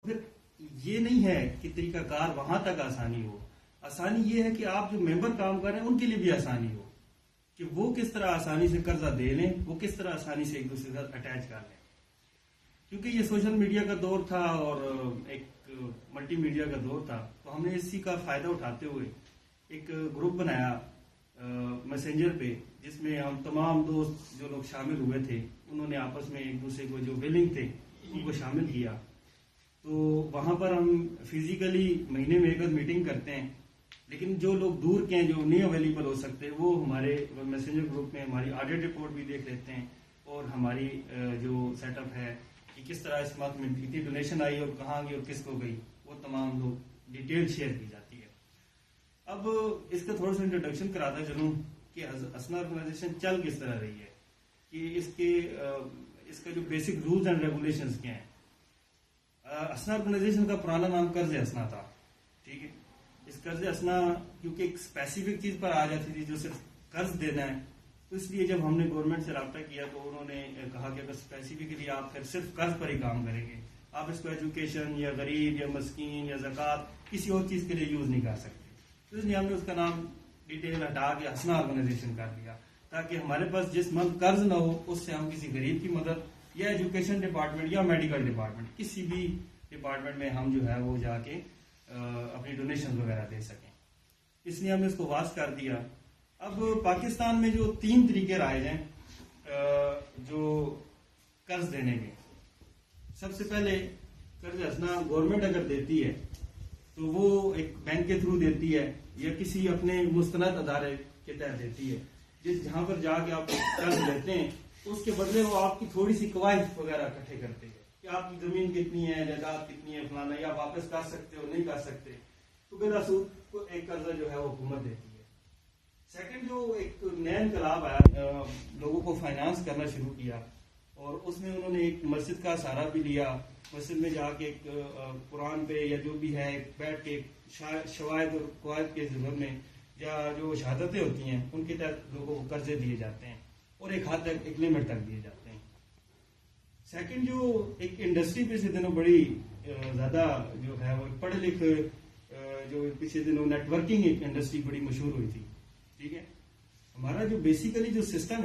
پھر یہ نہیں ہے کہ طریقہ کار وہاں تک آسانی ہو. آسانی یہ ہے کہ آپ جو ممبر کام کر رہے ہیں ان کے لیے بھی آسانی ہو کہ وہ کس طرح آسانی سے قرضہ دے لیں, وہ کس طرح آسانی سے ایک دوسرے کے ساتھ اٹیچ کر لیں. کیونکہ یہ سوشل میڈیا کا دور تھا اور ایک ملٹی میڈیا کا دور تھا, تو ہم نے اسی کا فائدہ اٹھاتے ہوئے ایک گروپ بنایا میسنجر پہ, جس میں ہم تمام دوست جو لوگ شامل ہوئے تھے انہوں نے آپس میں ایک دوسرے کو جو ویلنگ تھے ان کو شامل کیا. تو وہاں پر ہم فزیکلی مہینے میں ایک میٹنگ کرتے ہیں, لیکن جو لوگ دور کے ہیں جو نہیں اویلیبل ہو سکتے وہ ہمارے میسنجر گروپ میں ہماری آڈٹ رپورٹ بھی دیکھ لیتے ہیں, اور ہماری جو سیٹ اپ ہے کہ کس طرح اس مارک میں کتنی ڈونیشن آئی اور کہاں گئی اور کس کو گئی, وہ تمام لوگ ڈیٹیل شیئر کی جاتی ہے. اب اس کا تھوڑا سا انٹروڈکشن کراتا چلوں کہ اسنا آرگنائزیشن چل کس طرح رہی ہے, کہ اس کا جو بیسک رولز اینڈ ریگولیشنز کیا ہیں. اسنا آرگنائزیشن کا پرانا نام قرض اسنا تھا, ٹھیک ہے. اس قرض اسنا کیونکہ ایک اسپیسیفک چیز پر آ جاتی تھی جو صرف قرض دینا ہے, تو اس لیے جب ہم نے گورنمنٹ سے رابطہ کیا تو انہوں نے کہا کہ اگر اسپیسیفکلی آپ پھر صرف قرض پر ہی کام کریں گے, آپ اس کو ایجوکیشن یا غریب یا مسکین یا زکوٰۃ کسی اور چیز کے لیے یوز نہیں کر سکتے. تو اس لیے ہم نے اس کا نام ڈیٹیل ہٹا کے اسنا آرگنائزیشن کر دیا, تاکہ ہمارے پاس جس منتھ قرض نہ ہو اس سے ہم کسی غریب کی مدد یا ایجوکیشن ڈپارٹمنٹ یا میڈیکل ڈپارٹمنٹ کسی بھی ڈپارٹمنٹ میں ہم جو ہے وہ جا کے اپنی ڈونیشن وغیرہ دے سکیں. اس لیے ہم نے اس کو واضح کر دیا. اب پاکستان میں جو 3 طریقے رائج ہیں جو قرض دینے کے. سب سے پہلے قرض اسنا گورنمنٹ اگر دیتی ہے تو وہ ایک بینک کے تھرو دیتی ہے یا کسی اپنے مستند ادارے کے تحت دیتی ہے, جہاں پر جا کے آپ قرض لیتے ہیں اس کے بدلے وہ آپ کی تھوڑی سی قواعد وغیرہ اکٹھے کرتے ہیں کہ آپ کی زمین کتنی ہے, جائیداد کتنی ہے, فلانا, یا آپ واپس کر سکتے ہو نہیں کر سکتے, تو بلا سود کو ایک قرضہ جو ہے وہ حکومت دیتی ہے. سیکنڈ جو ایک نیا انقلاب آیا, لوگوں کو فائنانس کرنا شروع کیا, اور اس میں انہوں نے ایک مسجد کا سہارا بھی لیا. مسجد میں جا کے ایک قرآن پہ یا جو بھی ہے بیٹھ کے شواہد اور قواعد کے ذمن میں یا جو شہادتیں ہوتی ہیں ان کے تحت لوگوں کو قرضے دیے جاتے ہیں, اور ایک حد تک ایک لمٹ تک دیے جاتے ہیں. سیکنڈ جو ایک انڈسٹری پچھلے دنوں بڑی زیادہ جو ہے وہ پڑھے لکھے جو پچھلے دنوں نیٹ ورکنگ ایک انڈسٹری بڑی مشہور ہوئی تھی, ٹھیک ہے. ہمارا جو بیسیکلی جو سسٹم ہے